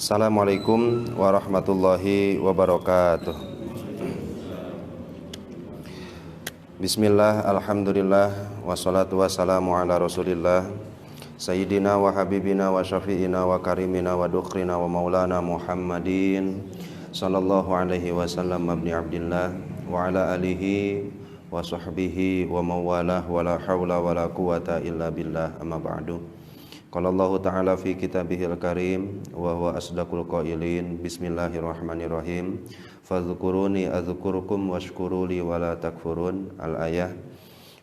Assalamualaikum warahmatullahi wabarakatuh. Bismillah, alhamdulillah, wassalatu wassalamu ala rasulillah Sayyidina wa habibina wa syafi'ina wa karimina wa dukhrina wa maulana Muhammadin sallallahu alaihi wasallam abni abdillah wa ala alihi wa sahbihi wa mawalah wa la hawla wa la quwata illa billah, amma ba'du. Qala Allah Ta'ala fi kitabihil karim wa huwa asdaqul qailin. Bismillahirrahmanirrahim. Fadhkuruni adzkurukum washkuruli wa la takfurun. Al-ayah.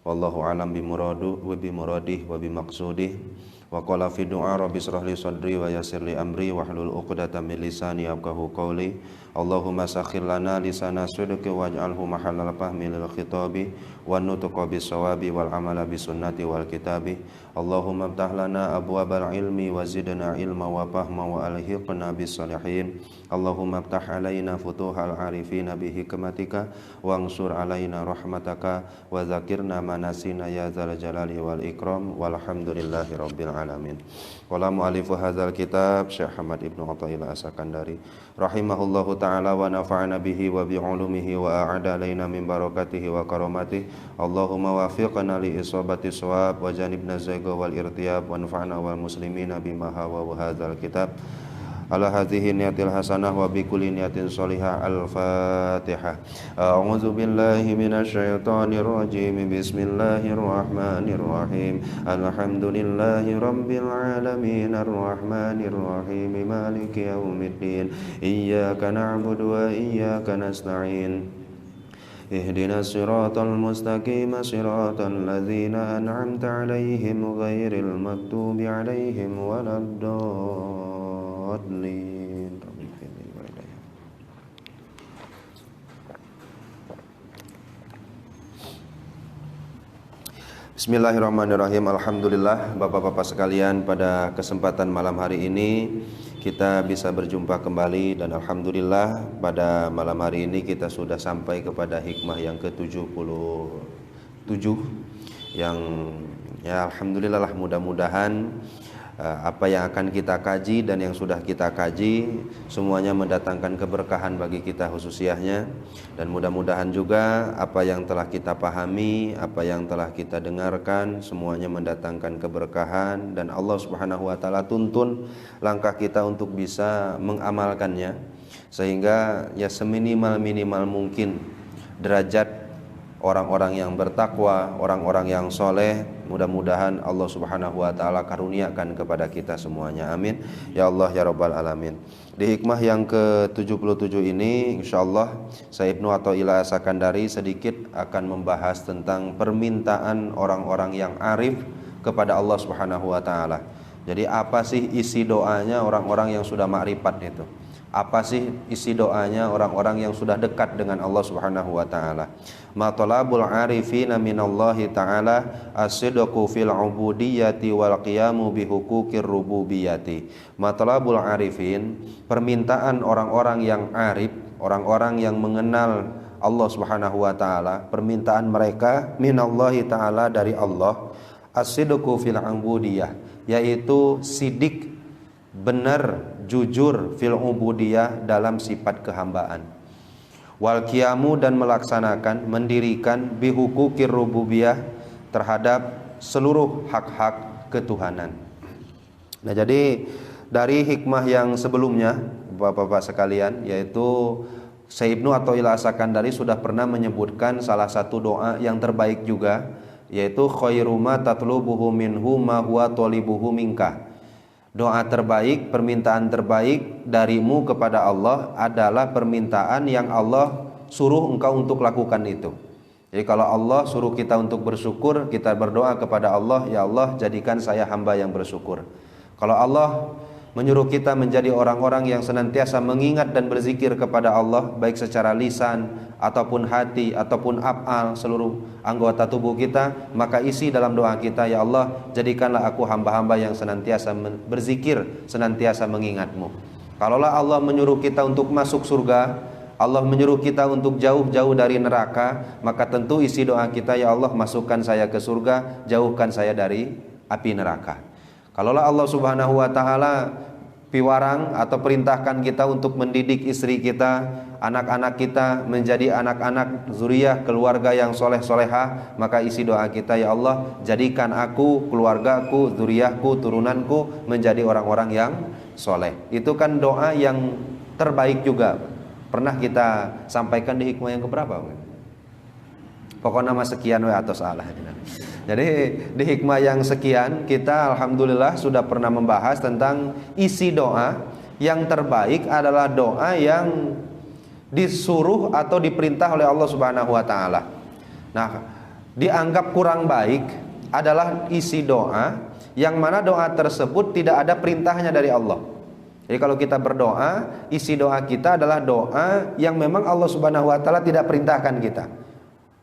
Wallahu a'lam bimuradu wa bimuradih wa bimaqsudih. Wa qala fi du'a rabbi shrah li sadri wa yassir li amri wahlul 'uqdatam min lisani yafqahu qawli. Allahumma sakhkhir lana lisana sidqi waj'alhu mahallal fahmi lil khitabi wan nutqa bis sawabi wal amala bis sunnati wal kitabi. Allahumma iftah lana abwabal ilmi wa zidna ilma wa fahma wa alhiqna bis salihin. Allahumma iftah alaina futuhal arifina bi hikmatika wansur alaina rahmataka wa dzakirna manasina ya dzal jalali wal ikram walhamdulillahi rabbil alamin. Qala mu'allifu hadzal kitab Syekh Ahmad Ibnu Athaillah As-Sakandari rahimahullahu ta'ala wa nafa'ana bihi wa bi ulumihi wa a'ada alaina min barakatihi wa karamatihi. Allahumma wafiqna li isabati shawab wa janibna zayga wal irtiyab wa nafa'na wal muslimina bima hawa wa hadzal kitab ala hadhihi niyatil hasanah wa bi kulli niyatin shalihah. Al-Fatihah. A'udzu billahi minasy syaithanir rajim. Bismillahirrahmanirrahim. Alhamdulillahi rabbil alamin arrahmanir rahim maliki yaumiddin. Iyyaka na'budu wa iyyaka nasta'in. Ihdinas siratal mustaqim siratal ladzina an'amta 'alaihim ghairil maghdubi 'alaihim waladdallin. Bismillahirrahmanirrahim. Alhamdulillah, Bapak-bapak sekalian, pada kesempatan malam hari ini kita bisa berjumpa kembali dan alhamdulillah pada malam hari ini kita sudah sampai kepada hikmah yang ke-77 yang ya alhamdulillah lah, mudah-mudahan apa yang akan kita kaji dan yang sudah kita kaji semuanya mendatangkan keberkahan bagi kita khususiyahnya, dan mudah-mudahan juga apa yang telah kita pahami, apa yang telah kita dengarkan semuanya mendatangkan keberkahan dan Allah Subhanahu wa taala tuntun langkah kita untuk bisa mengamalkannya sehingga ya seminimal-minimal mungkin derajat orang-orang yang bertakwa, orang-orang yang soleh, mudah-mudahan Allah Subhanahu wa ta'ala karuniakan kepada kita semuanya, amin ya Allah ya Rabbal alamin. Di hikmah yang ke-77 ini insyaallah saya Ibnu Athaillah As-Sakandari sedikit akan membahas tentang permintaan orang-orang yang arif kepada Allah Subhanahu wa ta'ala. Jadi apa sih isi doanya orang-orang yang sudah ma'rifat itu? Apa sih isi doanya orang-orang yang sudah dekat dengan Allah Subhanahu wa taala? Matalabul arifina minallahi taala as-sidqu fil ubudiyyati wal qiyamu bi huquqir rububiyyati. Matalabul arifin, permintaan orang-orang yang arif, orang-orang yang mengenal Allah Subhanahu wa taala, permintaan mereka minallahi taala dari Allah, as-sidqu fil ubudiyyah, yaitu sidik, benar, jujur fil ubudiyah, dalam sifat kehambaan, wal qiyamu, dan melaksanakan, mendirikan bihuquqir rububiyah, terhadap seluruh hak-hak ketuhanan. Nah, jadi dari hikmah yang sebelumnya Bapak-bapak sekalian, yaitu Syekh Ibnu Athaillah As-Sakandari sudah pernah menyebutkan salah satu doa yang terbaik juga, yaitu khairu ma tatlubuhu minhu ma huwa talibuhu minka. Doa terbaik, permintaan terbaik darimu kepada Allah adalah permintaan yang Allah suruh engkau untuk lakukan itu. Jadi kalau Allah suruh kita untuk bersyukur, kita berdoa kepada Allah, ya Allah jadikan saya hamba yang bersyukur. Kalau Allah menyuruh kita menjadi orang-orang yang senantiasa mengingat dan berzikir kepada Allah, baik secara lisan ataupun hati ataupun af'al, seluruh anggota tubuh kita, maka isi dalam doa kita, ya Allah jadikanlah aku hamba-hamba yang senantiasa berzikir, senantiasa mengingatmu. Kalaulah Allah menyuruh kita untuk masuk surga, Allah menyuruh kita untuk jauh-jauh dari neraka, maka tentu isi doa kita, ya Allah masukkan saya ke surga, jauhkan saya dari api neraka. Kalaulah Allah Subhanahu wa taala piwarang atau perintahkan kita untuk mendidik istri kita, anak-anak kita menjadi anak-anak zuriyah keluarga yang soleh-solehah, maka isi doa kita, ya Allah jadikan aku, keluargaku, zuriyahku, turunanku menjadi orang-orang yang soleh. Itu kan doa yang terbaik juga. Pernah kita sampaikan di hikmah yang keberapa? Pokoknya nama sekian atau salah. Jadi di hikmah yang sekian kita alhamdulillah sudah pernah membahas tentang isi doa. Yang terbaik adalah doa yang disuruh atau diperintah oleh Allah Subhanahu wa taala. Nah, dianggap kurang baik adalah isi doa yang mana doa tersebut tidak ada perintahnya dari Allah. Jadi kalau kita berdoa, isi doa kita adalah doa yang memang Allah Subhanahu wa taala tidak perintahkan kita.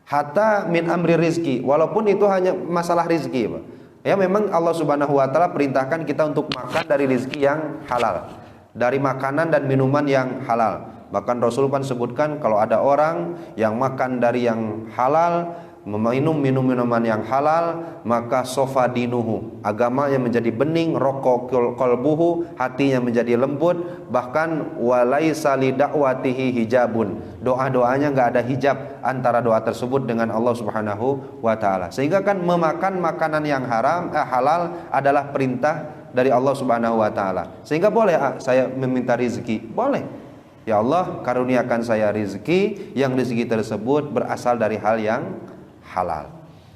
Hatta min amri rizki, walaupun itu hanya masalah rizki, Pak. Ya memang Allah Subhanahu wa taala perintahkan kita untuk makan dari rizki yang halal, dari makanan dan minuman yang halal. Bahkan Rasul kan sebutkan kalau ada orang yang makan dari yang halal, meminum minuman yang halal, maka sofa dinuhu, agamanya menjadi bening, rokok kolbuhu, hatinya menjadi lembut, bahkan walaisa lidakwatihi hijabun, doa-doanya nggak ada hijab antara doa tersebut dengan Allah Subhanahu wa taala. Sehingga kan memakan makanan yang halal adalah perintah dari Allah Subhanahu wa taala. Sehingga boleh saya meminta rezeki, boleh. Ya Allah karuniakan saya rezeki, yang rezeki tersebut berasal dari hal yang halal.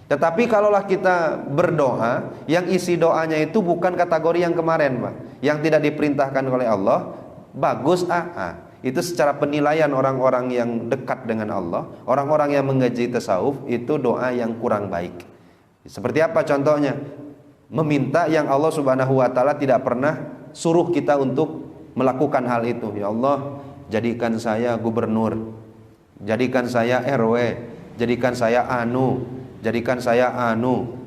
Tetapi kalaulah kita berdoa yang isi doanya itu bukan kategori yang kemarin, Pak, yang tidak diperintahkan oleh Allah, bagus itu secara penilaian orang-orang yang dekat dengan Allah, orang-orang yang mengaji tasawuf, itu doa yang kurang baik. Seperti apa contohnya? Meminta yang Allah Subhanahu wa taala tidak pernah suruh kita untuk melakukan hal itu. Ya Allah, jadikan saya gubernur, jadikan saya RW, jadikan saya jadikan saya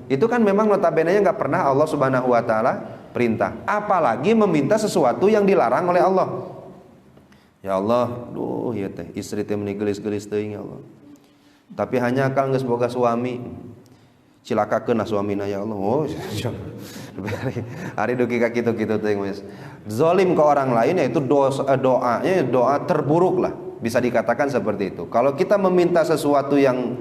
Itu kan memang notabene nggak pernah Allah Subhanahu wa taala perintah. Apalagi meminta sesuatu yang dilarang oleh Allah. Ya Allah, ya teh istri teh gelis-gelis teuing ya Allah. Tapi hanya kal geus boga suami. Cilakakeun suamina ya Allah. Oh, hari duki ka kitu-kitu teh geus. Zalim ke orang lain yaitu doanya doa terburuk lah. Bisa dikatakan seperti itu. Kalau kita meminta sesuatu yang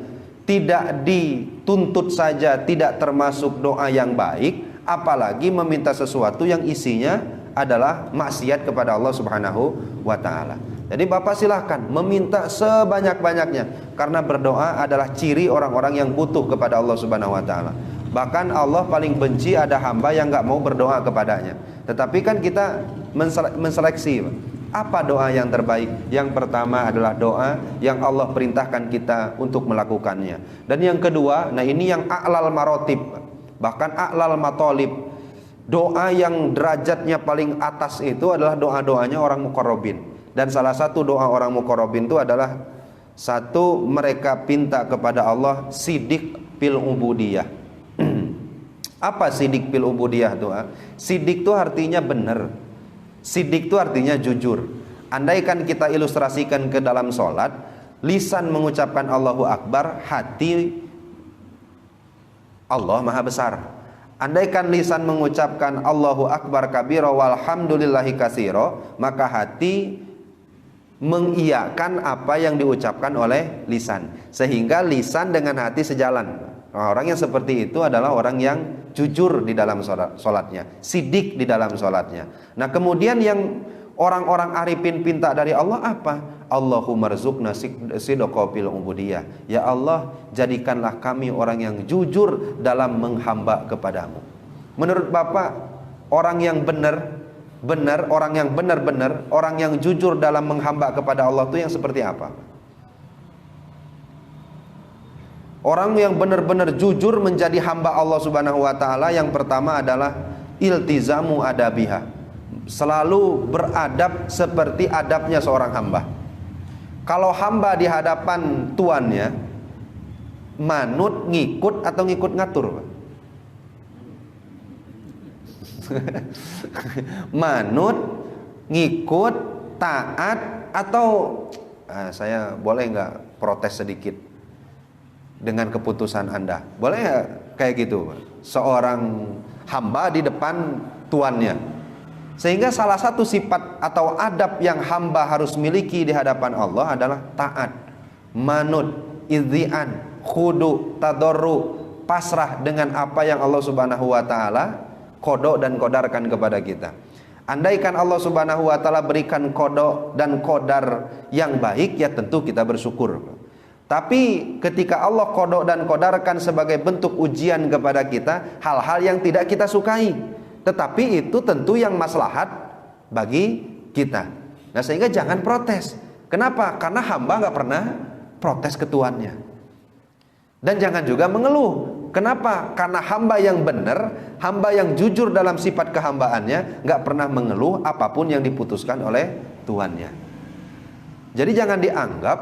tidak dituntut saja tidak termasuk doa yang baik, apalagi meminta sesuatu yang isinya adalah maksiat kepada Allah Subhanahu wa taala. Jadi Bapak silahkan meminta sebanyak-banyaknya, karena berdoa adalah ciri orang-orang yang butuh kepada Allah Subhanahu wa taala. Bahkan Allah paling benci ada hamba yang gak mau berdoa kepadanya. Tetapi kan kita menseleksi apa doa yang terbaik. Yang pertama adalah doa yang Allah perintahkan kita untuk melakukannya. Dan yang kedua, nah ini yang a'lal marotib, bahkan a'lal matolib, doa yang derajatnya paling atas itu adalah doa-doanya orang muqarrabin. Dan salah satu doa orang muqarrabin itu adalah satu, mereka pinta kepada Allah sidik fil ubudiyah. Apa sidik fil ubudiyah itu? Sidik itu artinya benar. Sidik itu artinya jujur. Andaikan kita ilustrasikan ke dalam sholat, lisan mengucapkan Allahu Akbar, hati Allah Maha Besar. Andaikan lisan mengucapkan Allahu Akbar kabira walhamdulillahi katsira, maka hati mengiyakan apa yang diucapkan oleh lisan, sehingga lisan dengan hati sejalan. Orang yang seperti itu adalah orang yang jujur di dalam sholatnya, sidik di dalam sholatnya. Nah kemudian yang orang-orang arifin pinta dari Allah apa? Allahumma rzuqna sidqa fil ubudiyah. Ya Allah, jadikanlah kami orang yang jujur dalam menghamba kepadamu. Menurut Bapak, orang yang benar, orang yang benar-benar, orang yang jujur dalam menghamba kepada Allah itu yang seperti apa? Orang yang benar-benar jujur menjadi hamba Allah Subhanahu wa taala, yang pertama adalah iltizamu adabiha. Selalu beradab seperti adabnya seorang hamba. Kalau hamba di hadapan tuannya, manut, ngikut atau ngikut ngatur? Manut, ngikut, taat, atau saya boleh nggak protes sedikit dengan keputusan Anda? Boleh ya kayak gitu? Seorang hamba di depan tuannya, Sehingga salah satu sifat atau adab yang hamba harus miliki di hadapan Allah adalah taat, manut, idzian, khudu, tadarru, pasrah dengan apa yang Allah Subhanahu wa taala qada dan qadarkan kepada kita. Andaikan Allah Subhanahu wa taala berikan qada dan qadar yang baik, ya tentu kita bersyukur. Tapi ketika Allah qada dan qadarkan sebagai bentuk ujian kepada kita hal-hal yang tidak kita sukai, tetapi itu tentu yang maslahat bagi kita. Nah, sehingga jangan protes. Kenapa? Karena hamba nggak pernah protes ke Tuannya. Dan jangan juga mengeluh. Kenapa? Karena hamba yang benar, hamba yang jujur dalam sifat kehambaannya, nggak pernah mengeluh apapun yang diputuskan oleh Tuannya. Jadi jangan dianggap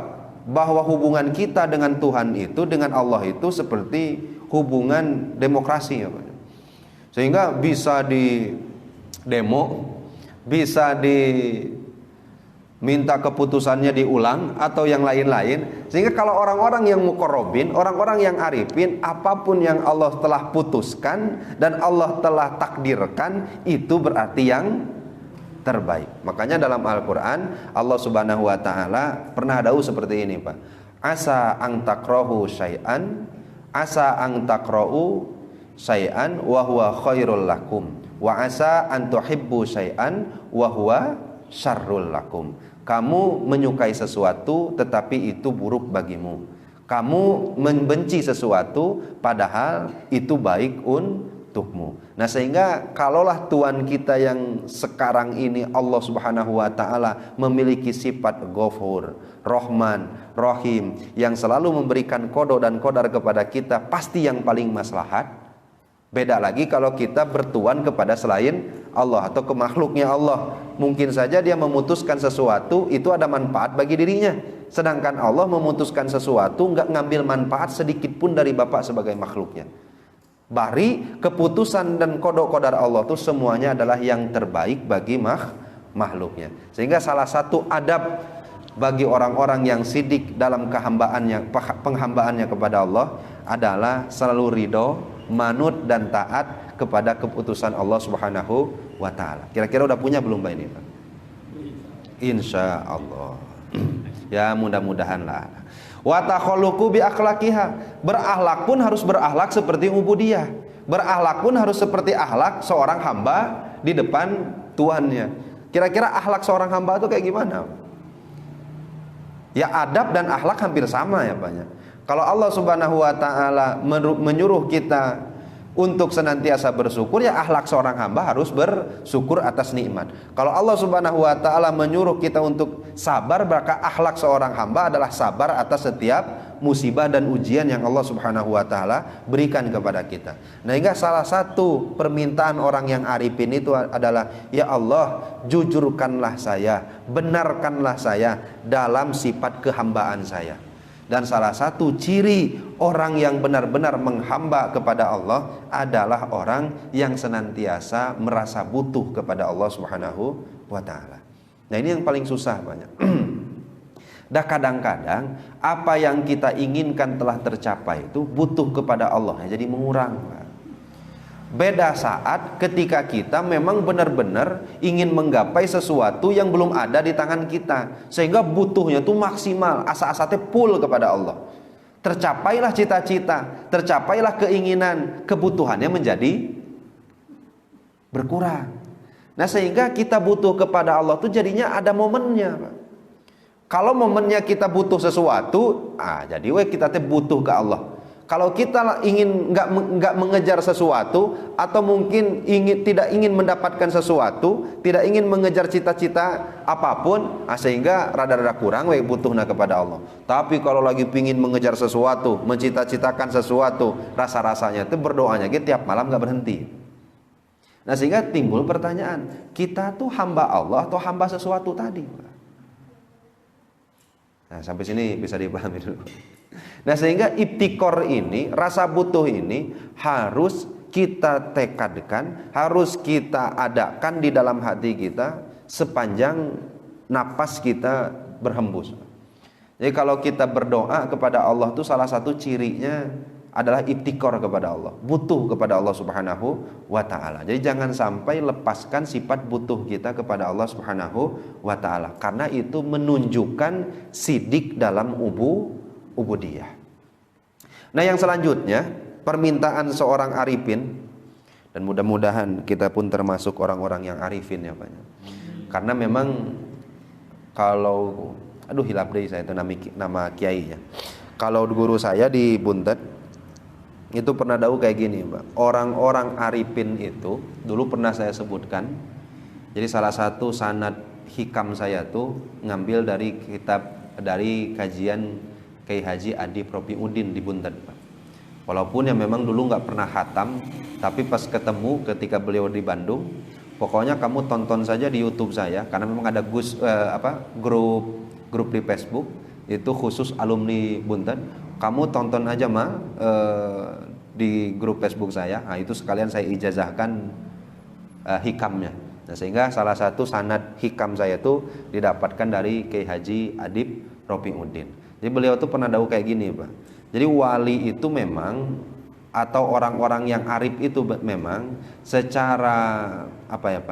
bahwa hubungan kita dengan Tuhan itu, dengan Allah itu seperti hubungan demokrasi, ya Pak. Sehingga bisa di demo, bisa diminta keputusannya diulang atau yang lain-lain. Sehingga kalau orang-orang yang muqarrabin, orang-orang yang arifin, apapun yang Allah telah putuskan dan Allah telah takdirkan, itu berarti yang terbaik. Makanya dalam Al-Quran Allah Subhanahu wa ta'ala pernah da'u seperti ini, Pak. Asa ang takrahu syai'an, asa ang takra'u syai'an wa huwa khairul lakum wa asa an tuhibbu syai'an wa huwa syarrul lakum. Kamu menyukai sesuatu tetapi itu buruk bagimu. Kamu membenci sesuatu padahal itu baik untukmu. Nah, sehingga kalaulah Tuhan kita yang sekarang ini Allah Subhanahu wa taala memiliki sifat Ghafur, Rahman, Rahim, yang selalu memberikan qada dan qadar kepada kita, pasti yang paling maslahat. Beda lagi kalau kita bertuan kepada selain Allah atau ke makhluknya Allah. Mungkin saja dia memutuskan sesuatu itu ada manfaat bagi dirinya, sedangkan Allah memutuskan sesuatu nggak ngambil manfaat sedikit pun dari Bapak sebagai makhluknya. Bari keputusan dan qada-qadar Allah itu semuanya adalah yang terbaik bagi makhluknya. Sehingga salah satu adab bagi orang-orang yang sidik dalam penghambaannya kepada Allah adalah selalu ridho, manut dan taat kepada keputusan Allah Subhanahu wa taala. Kira-kira udah punya belum Pak ini, Pak? Insya Allah. Ya mudah-mudahan lah. Wa takhalluqu bi akhlaqiha. Berakhlak pun harus berakhlak seperti ubudiyah. Berakhlak pun harus seperti akhlak seorang hamba di depan Tuhannya. Kira-kira akhlak seorang hamba itu kayak gimana? Ya adab dan akhlak hampir sama ya banyak. Kalau Allah Subhanahu wa taala menyuruh kita untuk senantiasa bersyukur, ya akhlak seorang hamba harus bersyukur atas nikmat. Kalau Allah Subhanahu wa taala menyuruh kita untuk sabar, maka akhlak seorang hamba adalah sabar atas setiap musibah dan ujian yang Allah Subhanahu wa taala berikan kepada kita. Nah, hingga salah satu permintaan orang yang arifin itu adalah, ya Allah, jujurkanlah saya, benarkanlah saya dalam sifat kehambaan saya. Dan salah satu ciri orang yang benar-benar menghamba kepada Allah adalah orang yang senantiasa merasa butuh kepada Allah Subhanahu wa taala. Nah, ini yang paling susah banyak. Dan kadang-kadang apa yang kita inginkan telah tercapai itu butuh kepada Allah, jadi mengurang. Beda saat ketika kita memang benar-benar ingin menggapai sesuatu yang belum ada di tangan kita, sehingga butuhnya itu maksimal, asa-asanya full kepada Allah. Tercapailah cita-cita, tercapailah keinginan, kebutuhannya menjadi berkurang. Nah, sehingga kita butuh kepada Allah itu jadinya ada momennya, Pak. Kalau momennya kita butuh sesuatu, jadi kita butuh ke Allah. Kalau kita ingin nggak mengejar sesuatu, atau mungkin tidak ingin mendapatkan sesuatu, tidak ingin mengejar cita-cita apapun, sehingga rada-rada kurang butuhnya kepada Allah. Tapi kalau lagi pingin mengejar sesuatu, mencita-citakan sesuatu, rasa-rasanya itu berdoanya tiap malam nggak berhenti. Nah, sehingga timbul pertanyaan, kita tuh hamba Allah atau hamba sesuatu tadi? Nah, sampai sini bisa dipahami dulu. Nah, sehingga ibtikor ini, rasa butuh ini harus kita tekadkan, harus kita adakan di dalam hati kita sepanjang napas kita berhembus. Jadi kalau kita berdoa kepada Allah itu salah satu cirinya adalah ibtikor kepada Allah, butuh kepada Allah Subhanahu wa taala. Jadi jangan sampai lepaskan sifat butuh kita kepada Allah Subhanahu wa taala, karena itu menunjukkan sidik dalam ubudiyah. Nah, yang selanjutnya permintaan seorang arifin, dan mudah-mudahan kita pun termasuk orang-orang yang arifin ya Pak. Karena memang kalau hilap deh saya itu nama kiainya. Kalau guru saya di Buntet itu pernah tahu kayak gini Pak. Orang-orang arifin itu dulu pernah saya sebutkan. Jadi salah satu sanad hikam saya tuh ngambil dari kajian Kiai Haji Adib Rofiuddin di Buntet Pak. Walaupun yang memang dulu nggak pernah hatam, tapi pas ketemu ketika beliau di Bandung, pokoknya kamu tonton saja di YouTube saya, karena memang ada grup di Facebook itu khusus alumni Buntet. Kamu tonton aja di grup Facebook saya. Nah, itu sekalian saya ijazahkan hikamnya. Nah, sehingga salah satu sanad hikam saya itu didapatkan dari Kiai Haji Adib Rofiuddin. Jadi beliau tuh pernah tahu kayak gini Pak. Jadi wali itu memang, atau orang-orang yang arif itu memang secara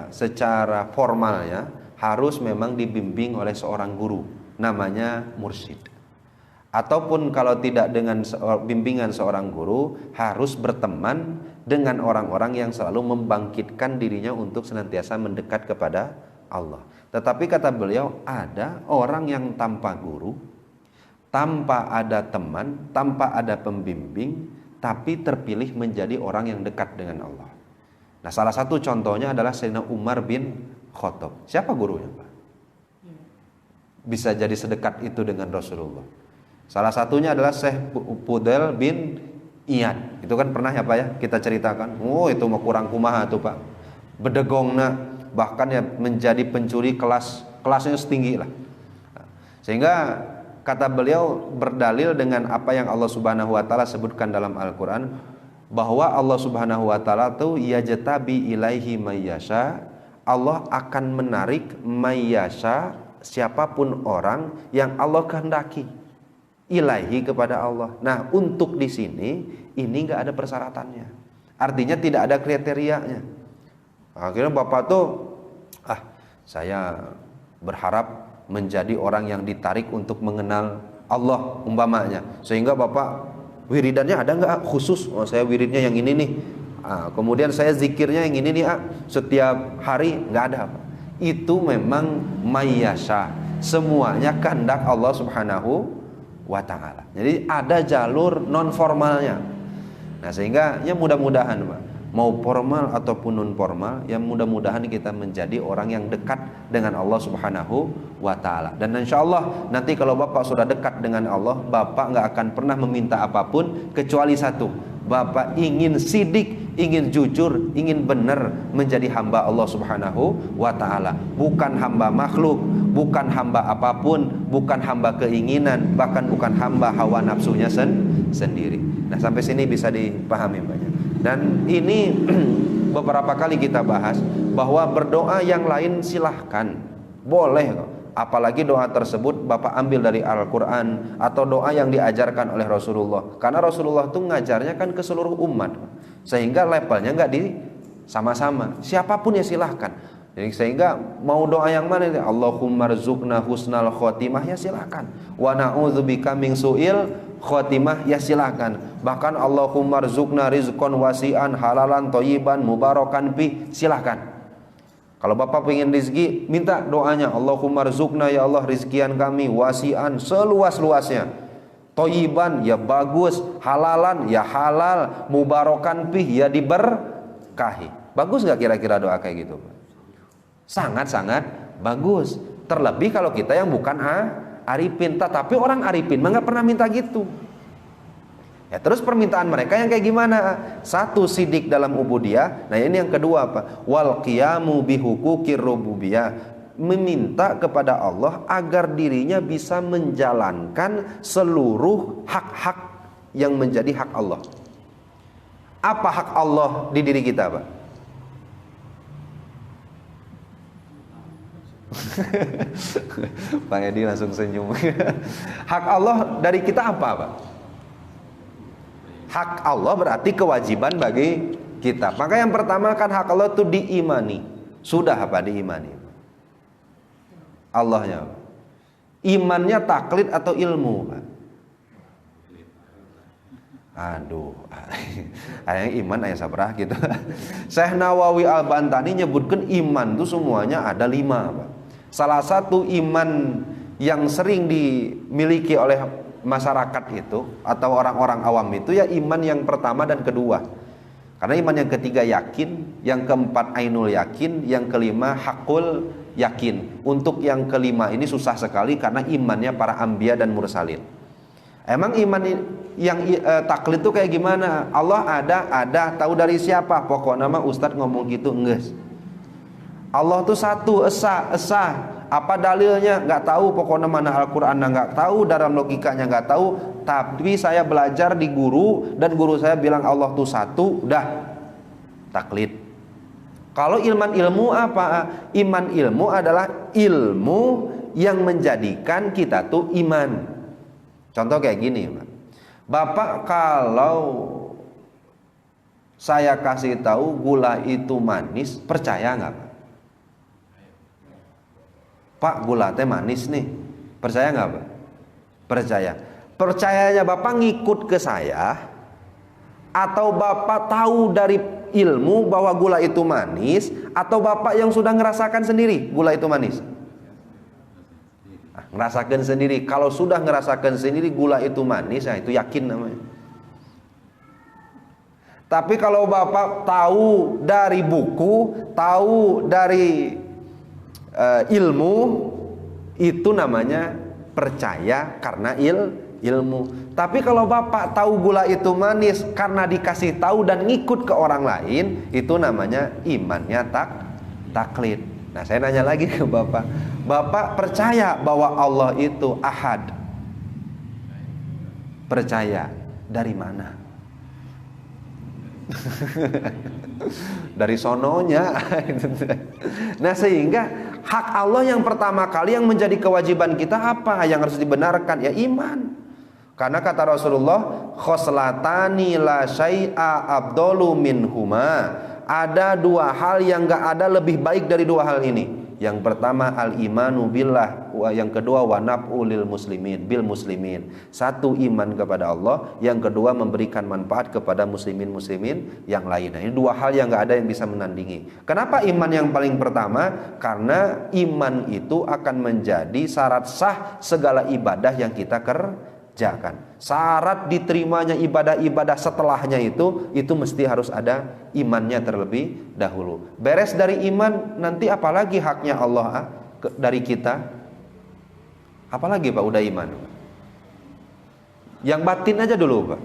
secara formalnya harus memang dibimbing oleh seorang guru, namanya mursyid. Ataupun kalau tidak dengan bimbingan seorang guru, harus berteman dengan orang-orang yang selalu membangkitkan dirinya untuk senantiasa mendekat kepada Allah. Tetapi kata beliau, ada orang yang tanpa guru, tanpa ada teman, tanpa ada pembimbing, tapi terpilih menjadi orang yang dekat dengan Allah. Nah, salah satu contohnya adalah Sayyidina Umar bin Khattab. Siapa gurunya Pak? Bisa jadi sedekat itu dengan Rasulullah. Salah satunya adalah Syekh Fudail bin Iyad. Itu kan pernah ya Pak ya kita ceritakan. Oh, itu mah kurang kumaha tuh Pak. Bedegongna, bahkan ya menjadi pencuri kelasnya setinggi lah. Sehingga kata beliau berdalil dengan apa yang Allah Subhanahu wa taala sebutkan dalam Al-Qur'an, bahwa Allah Subhanahu wa taala tuh yajtabi ilaihi mayyasha. Allah akan menarik mayyasha, siapapun orang yang Allah kehendaki, ilaihi kepada Allah. Nah, untuk di sini ini enggak ada persyaratannya. Artinya tidak ada kriterianya. Akhirnya Bapak tuh saya berharap menjadi orang yang ditarik untuk mengenal Allah umpamanya, sehingga Bapak wiridannya ada nggak khusus? Oh, saya wiridnya yang ini nih. Kemudian saya zikirnya yang ini nih setiap hari, nggak ada. Itu memang mayyasha, semuanya kehendak Allah Subhanahu wa taala. Jadi ada jalur non formalnya. Nah, sehingga ya mudah-mudahan Pak, mau formal ataupun non formal, yang mudah-mudahan kita menjadi orang yang dekat dengan Allah Subhanahu wa taala. Dan insya Allah nanti kalau Bapak sudah dekat dengan Allah, Bapak nggak akan pernah meminta apapun kecuali satu. Bapak ingin sidik, ingin jujur, ingin benar menjadi hamba Allah Subhanahu wa taala, bukan hamba makhluk, bukan hamba apapun, bukan hamba keinginan, bahkan bukan hamba hawa nafsunya sendiri. Nah, sampai sini bisa dipahami banyak. Dan ini beberapa kali kita bahas bahwa berdoa yang lain silahkan, boleh kok. Apalagi doa tersebut Bapak ambil dari Al-Quran atau doa yang diajarkan oleh Rasulullah. Karena Rasulullah itu ngajarnya kan ke seluruh umat, sehingga levelnya nggak di sama-sama. Siapapun ya silahkan. Jadi sehingga mau doa yang mana? Allahumma rzuqna husnal khotimah, ya silahkan. Wa na'udzubika min su'il khotimah, ya silahkan. Bahkan Allahumma rzuqna rizqan wasi'an halalan thayyiban mubarakan fi, silahkan. Kalau Bapak ingin rizki, minta doanya Allahumma rzuqna, ya Allah rizkian kami wasi'an, seluas-luasnya, thayyiban, ya bagus, halalan, ya halal, mubarakan fi, ya diberkahi. Bagus nggak kira-kira doa kayak gitu? Sangat-sangat bagus. Terlebih kalau kita yang bukan arifin, tapi orang arifin mah nggak pernah minta gitu. Ya, terus permintaan mereka yang kayak gimana? Satu, sidik dalam ubudiyah. Nah, ini yang kedua apa? Wal qiyamu bihuquqir rububiyah, meminta kepada Allah agar dirinya bisa menjalankan seluruh hak-hak yang menjadi hak Allah. Apa hak Allah di diri kita, Pak? Pak Edi langsung senyum. Hak Allah dari kita apa, Pak? Hak Allah berarti kewajiban bagi kita. Maka yang pertama kan hak Allah itu diimani. Sudah apa diimani? Allahnya. Imannya taklid atau ilmu, Pak? Aduh, ayang iman ayah sabrah gitu. Syekh Nawawi Al-Bantani nyebutkan iman itu semuanya ada 5, Pak. Salah satu iman yang sering dimiliki oleh masyarakat itu atau orang-orang awam itu ya iman yang pertama dan kedua. Karena iman yang ketiga yakin, yang keempat ainul yakin, yang kelima hakul yakin. Untuk yang kelima ini susah sekali karena imannya para anbiya dan mursalin. Emang iman yang taklid itu kayak gimana? Allah ada, tahu dari siapa? Pokoknya mah Ustadz ngomong gitu enggak. Allah tuh satu, esa. Apa dalilnya? Nggak tahu. Pokoknya mana Al-Quran nggak tahu, dalam logikanya nggak tahu. Tapi saya belajar di guru dan guru saya bilang Allah tuh satu, udah taklid. Kalau iman ilmu apa? Iman ilmu adalah ilmu yang menjadikan kita tuh iman. Contoh kayak gini, Pak. Bapak kalau saya kasih tahu gula itu manis, percaya nggak, Pak? Pak, gula teh manis nih, percaya nggak, Pak? Percaya. Percayanya Bapak ngikut ke saya, atau Bapak tahu dari ilmu bahwa gula itu manis, atau Bapak yang sudah ngerasakan sendiri gula itu manis? Ngerasakan sendiri. Kalau sudah ngerasakan sendiri gula itu manis, nah itu yakin namanya. Tapi kalau Bapak tahu dari buku, tahu dari ilmu, itu namanya percaya karena ilmu. Tapi kalau Bapak tahu gula itu manis karena dikasih tahu dan ngikut ke orang lain, itu namanya imannya taklid. Nah, saya nanya lagi ke Bapak. Bapak percaya bahwa Allah itu ahad? Percaya dari mana? Dari sononya. Nah, sehingga hak Allah yang pertama kali yang menjadi kewajiban kita apa? Yang harus dibenarkan ya iman. Karena kata Rasulullah, khoslatani la syai'a abdolu minhuma. Ada 2 hal yang gak ada lebih baik dari 2 hal ini. Yang pertama al-imanu billah, yang kedua wa naf'u lil muslimin bil muslimin. Satu iman kepada Allah, yang kedua memberikan manfaat kepada muslimin yang lain. Nah, ini 2 hal yang gak ada yang bisa menandingi. Kenapa iman yang paling pertama? Karena iman itu akan menjadi syarat sah segala ibadah yang kita kerjakan. Syarat diterimanya ibadah-ibadah setelahnya itu mesti harus ada imannya terlebih dahulu. Beres dari iman, nanti apalagi haknya Allah dari kita? Apalagi Pak udah iman? Yang batin aja dulu, Pak.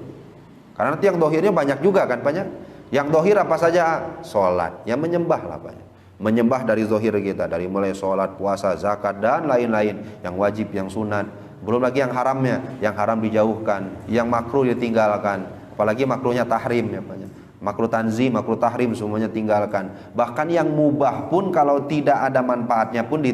Karena nanti yang dohirnya banyak juga kan, banyak. Yang dohir apa saja? Sholat, ya menyembah lah Pak. Menyembah dari zohir kita, dari mulai sholat, puasa, zakat dan lain-lain, yang wajib, yang sunat. Belum lagi yang haramnya, yang haram dijauhkan, yang makruh ditinggalkan, apalagi makruhnya tahrim ya Pak. Makruh tanzim, makruh tahrim semuanya tinggalkan. Bahkan yang mubah pun kalau tidak ada manfaatnya pun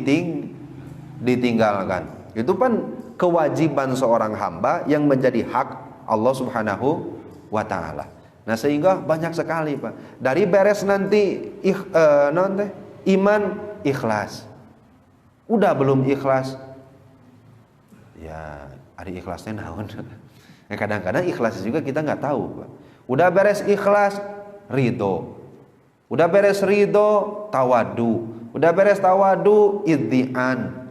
ditinggalkan. Itu kan kewajiban seorang hamba yang menjadi hak Allah Subhanahu wa taala. Nah, sehingga banyak sekali Pak. Dari beres nanti iman ikhlas. Udah belum ikhlas? Ya, hari ikhlasnya naon. Ya, kadang-kadang ikhlas juga kita nggak tahu, Pak. Udah beres ikhlas, ridho. Udah beres ridho, tawadu. Udah beres tawadu, iddi'an,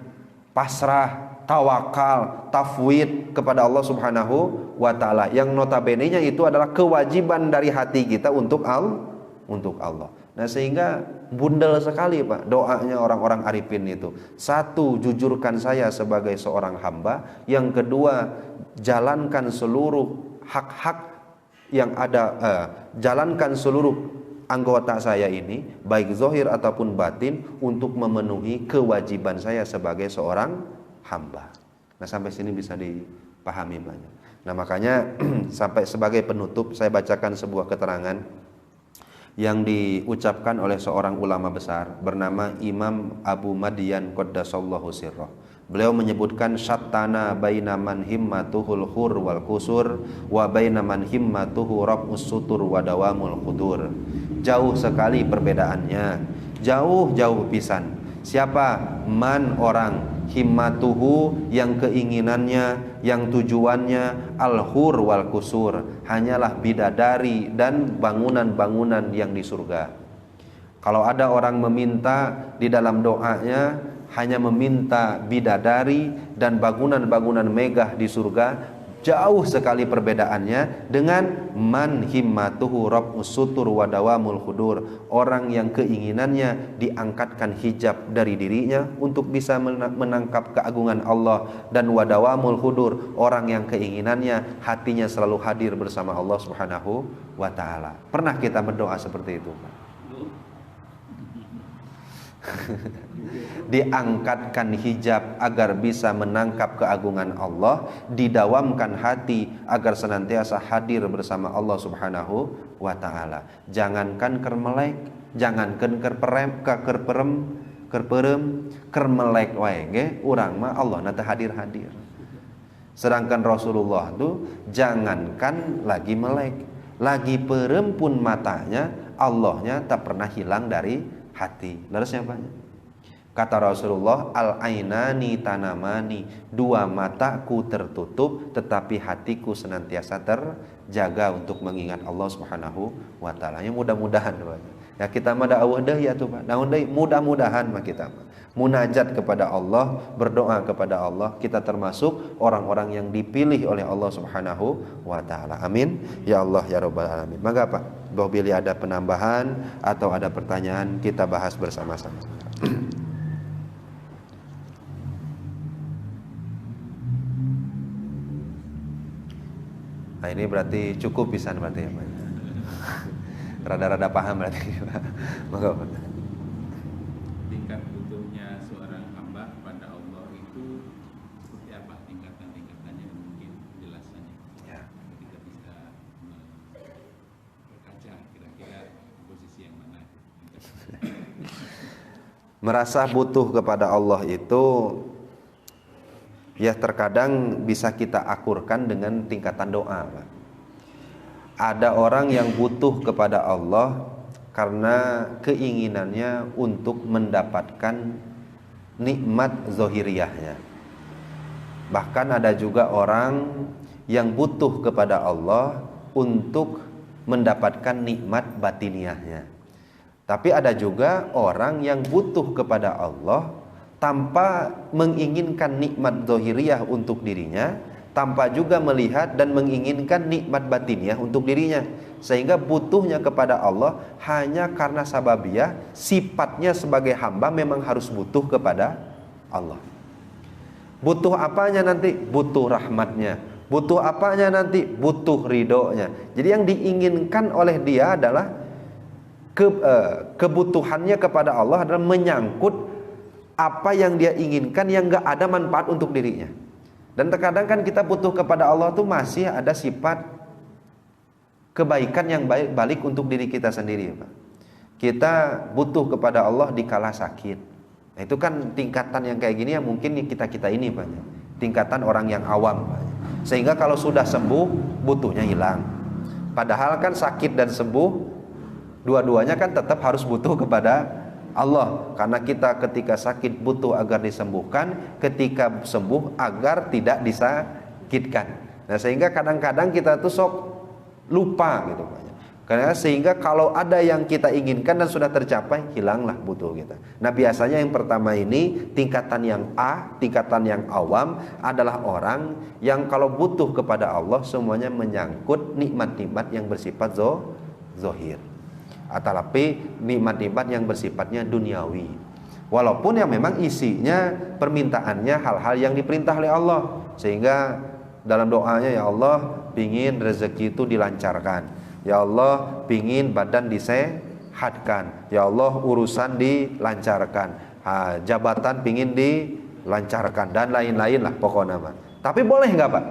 pasrah, tawakal, tafwid kepada Allah Subhanahu wa taala. Yang notabene-nya itu adalah kewajiban dari hati kita untuk Allah. Nah, sehingga bundel sekali Pak doanya orang-orang arifin itu. Satu, jujurkan saya sebagai seorang hamba. Yang kedua, jalankan seluruh hak-hak yang ada, jalankan seluruh anggota saya ini, baik zahir ataupun batin, untuk memenuhi kewajiban saya sebagai seorang hamba. Nah, sampai sini bisa dipahami banyak. Nah, makanya sampai sebagai penutup saya bacakan sebuah keterangan. yang diucapkan oleh seorang ulama besar bernama Imam Abu Madian Qaddasallahu sirrah. Beliau menyebutkan syattana baina man himmatuhul khur wal kusur wa baina man himmatuhu rab'us sutur wa dawamul qudur. Jauh sekali perbedaannya, jauh pisan. Siapa? Man, orang, himmatuhu yang keinginannya, yang tujuannya al-hur wal kusur, hanyalah bidadari dan bangunan-bangunan yang di surga. Kalau ada orang meminta di dalam doanya hanya meminta bidadari dan bangunan-bangunan megah di surga, jauh sekali perbedaannya dengan man himmatuhu rab'us sutur wa dawamul khudur, orang yang keinginannya diangkatkan hijab dari dirinya untuk bisa menangkap keagungan Allah, dan wa dawamul khudur, orang yang keinginannya hatinya selalu hadir bersama Allah Subhanahu wa taala. Pernah kita berdoa seperti itu, Pak? Diangkatkan hijab agar bisa menangkap keagungan Allah, didawamkan hati agar senantiasa hadir bersama Allah Subhanahu wa taala. Jangankan kermelek, jangankan kermelek wae ge urang mah Allah nate hadir-hadir. Sedangkan Rasulullah tuh jangankan lagi melek, lagi perem pun matanya Allahnya tak pernah hilang dari hati. Larasnya banyak. Kata Rasulullah, al-ainani tanamani, dua mataku tertutup tetapi hatiku senantiasa terjaga untuk mengingat Allah Subhanahu wa taala. Ya mudah-mudahan ya kita mah dakwah deui ya tuh Pak. Naon deui mudah-mudahan mah kita mah munajat kepada Allah, berdoa kepada Allah, kita termasuk orang-orang yang dipilih oleh Allah Subhanahu wa taala. Amin ya Allah ya rabbal alamin. Maka Pak, bila ada penambahan atau ada pertanyaan kita bahas bersama-sama. Nah ini berarti cukup pisan berarti ya Pak. Rada-rada paham berarti Pak. Maka Pak. Tingkat butuhnya seorang hamba kepada Allah itu seperti apa tingkatan-tingkatannya, mungkin penjelasannya. Ya. Kita bisa berkaca kira-kira posisi yang mana. Merasa butuh kepada Allah itu ya terkadang bisa kita akurkan dengan tingkatan doa, Pak. Ada orang yang butuh kepada Allah karena keinginannya untuk mendapatkan nikmat zahiriyahnya. Bahkan ada juga orang yang butuh kepada Allah untuk mendapatkan nikmat batiniahnya. Tapi ada juga orang yang butuh kepada Allah tanpa menginginkan nikmat zahiriyah untuk dirinya, tanpa juga melihat dan menginginkan nikmat batiniah untuk dirinya, sehingga butuhnya kepada Allah hanya karena sababiyah, sifatnya sebagai hamba memang harus butuh kepada Allah. Butuh apanya nanti? Butuh rahmatnya. Butuh apanya nanti? Butuh ridhonya. Jadi yang diinginkan oleh dia adalah kebutuhannya kepada Allah adalah menyangkut apa yang dia inginkan yang gak ada manfaat untuk dirinya. Dan terkadang kan kita butuh kepada Allah tuh masih ada sifat kebaikan yang baik balik untuk diri kita sendiri, Pak. Kita butuh kepada Allah di kala sakit. Nah, itu kan tingkatan yang kayak gini yang mungkin kita ini, Pak. Tingkatan orang yang awam, Pak. Sehingga kalau sudah sembuh butuhnya hilang. Padahal kan sakit dan sembuh dua-duanya kan tetap harus butuh kepada Allah, karena kita ketika sakit butuh agar disembuhkan, ketika sembuh agar tidak disakitkan. Nah, sehingga kadang-kadang kita tuh sok lupa gitu, karena sehingga kalau ada yang kita inginkan dan sudah tercapai, hilanglah butuh kita. Nah, biasanya yang pertama ini tingkatan yang A, tingkatan yang awam adalah orang yang kalau butuh kepada Allah semuanya menyangkut nikmat-nikmat yang bersifat zahir. Tapi nikmat-nikmat yang bersifatnya duniawi, walaupun yang memang isinya permintaannya hal-hal yang diperintah oleh Allah, sehingga dalam doanya, ya Allah pingin rezeki itu dilancarkan, ya Allah pingin badan disehatkan, ya Allah urusan dilancarkan, jabatan pingin dilancarkan, dan lain-lain lah pokoknya. Tapi boleh nggak, Pak?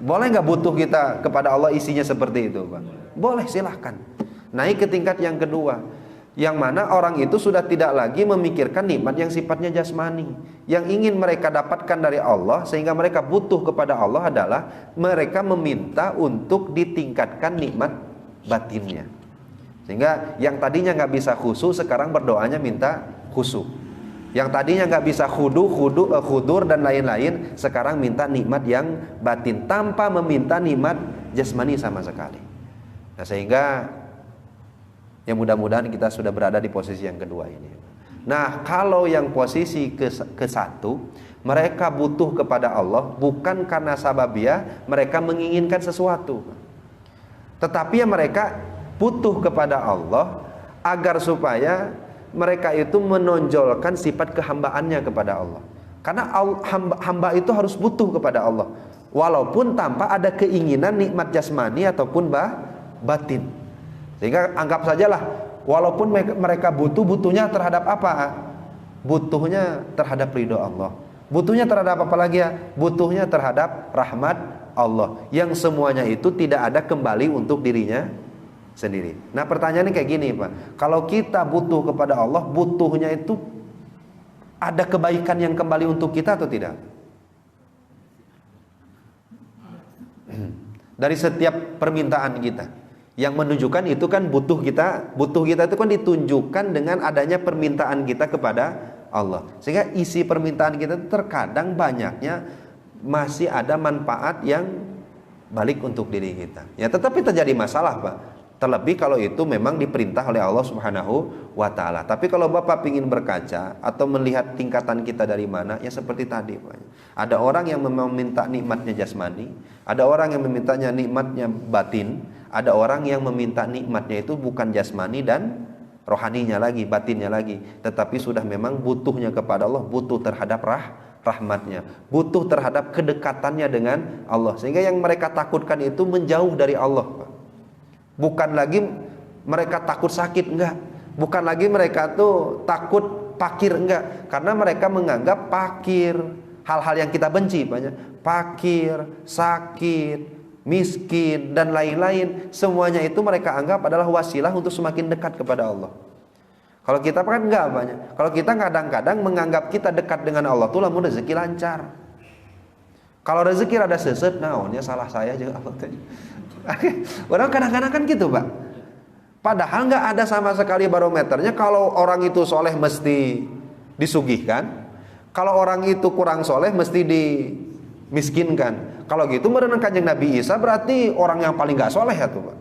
Boleh nggak butuh kita kepada Allah isinya seperti itu, Pak? boleh silahkan. Naik ke tingkat yang kedua, yang mana orang itu sudah tidak lagi memikirkan nikmat yang sifatnya jasmani. Yang ingin mereka dapatkan dari Allah sehingga mereka butuh kepada Allah adalah mereka meminta untuk ditingkatkan nikmat batinnya. Sehingga yang tadinya nggak bisa khusyuk sekarang berdoanya minta khusyuk. Yang tadinya nggak bisa khudur dan lain-lain sekarang minta nikmat yang batin tanpa meminta nikmat jasmani sama sekali. Nah, sehingga ya mudah-mudahan kita sudah berada di posisi yang kedua ini. Nah, kalau yang posisi ke satu, mereka butuh kepada Allah bukan karena sababiyah mereka menginginkan sesuatu, tetapi ya mereka butuh kepada Allah agar supaya mereka itu menonjolkan sifat kehambaannya kepada Allah. Karena hamba itu harus butuh kepada Allah, walaupun tanpa ada keinginan nikmat jasmani ataupun batin. Sehingga anggap sajalah, walaupun mereka butuhnya terhadap apa? Butuhnya terhadap ridho Allah. Butuhnya terhadap apa lagi ya? Butuhnya terhadap rahmat Allah, yang semuanya itu tidak ada kembali untuk dirinya sendiri. Nah, pertanyaannya kayak gini, Pak. Kalau kita butuh kepada Allah, butuhnya itu ada kebaikan yang kembali untuk kita atau tidak? Dari setiap permintaan kita, yang menunjukkan itu kan butuh kita itu kan ditunjukkan dengan adanya permintaan kita kepada Allah. Sehingga isi permintaan kita itu terkadang banyaknya masih ada manfaat yang balik untuk diri kita. Ya, tetapi terjadi masalah, Pak. Terlebih kalau itu memang diperintah oleh Allah Subhanahu wa Ta'ala. Tapi kalau Bapak ingin berkaca atau melihat tingkatan kita dari mana, ya seperti tadi, Pak. Ada orang yang meminta nikmatnya jasmani, ada orang yang memintanya nikmatnya batin, ada orang yang meminta nikmatnya itu bukan jasmani dan rohaninya lagi, batinnya lagi, tetapi sudah memang butuhnya kepada Allah, butuh terhadap rahmatnya, butuh terhadap kedekatannya dengan Allah. Sehingga yang mereka takutkan itu menjauh dari Allah, Pak. Bukan lagi mereka takut sakit, enggak. Bukan lagi mereka tuh takut fakir, enggak. Karena mereka menganggap fakir, hal-hal yang kita benci banyak, fakir, sakit, miskin dan lain-lain, semuanya itu mereka anggap adalah wasilah untuk semakin dekat kepada Allah. Kalau kita kan enggak banyak. Kalau kita kadang-kadang menganggap kita dekat dengan Allah tuh lamun rezeki lancar. Kalau rezeki rada seset, naonnya salah saya juga apa tadi. Orang kadang-kadang kan gitu, Pak. Padahal nggak ada sama sekali barometernya. Kalau orang itu soleh mesti disugihkan, kalau orang itu kurang soleh mesti dimiskinkan. Kalau gitu menurut Kanjeng Nabi Isa berarti orang yang paling nggak soleh ya tuh, Pak.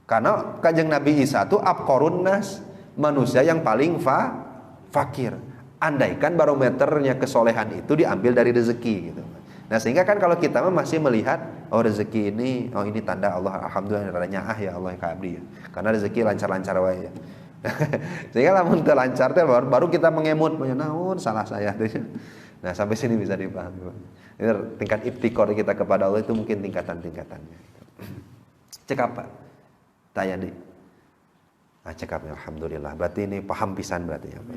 Karena Kanjeng Nabi Isa tuh abqarun nas, manusia yang paling fakir. Andaikan barometernya kesolehan itu diambil dari rezeki gitu. Nah, sehingga kan kalau kita masih melihat rezeki ini, ini tanda Allah, alhamdulillah adanya ya Allah ka abdi ya. Karena rezeki lancar-lancar wae ya. Sehingga lamun teu lancar teh baru kita mengemut punya naon salah saya tuh. Nah, sampai sini bisa dipahami, Pak. Ini tingkat iftikor kita kepada Allah itu mungkin tingkatan-tingkatannya. Cek apa? Tanya nih. Cekap, alhamdulillah. Berarti ini paham pisan berarti ya, Pak.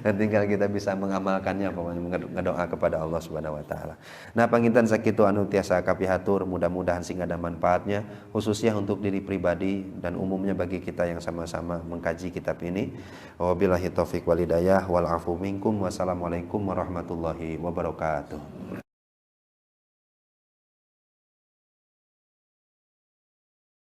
Dan tinggal kita bisa mengamalkannya, ngedoa kepada Allah Subhanahu wa Ta'ala. Nah, panginten sakitu anu tiasa kapihatur, mudah-mudahan sing ada manfaatnya, khususnya untuk diri pribadi dan umumnya bagi kita yang sama-sama mengkaji kitab ini. Wabillahi taufiq wal hidayah wal afu minkum. Wassalamualaikum warahmatullahi wabarakatuh.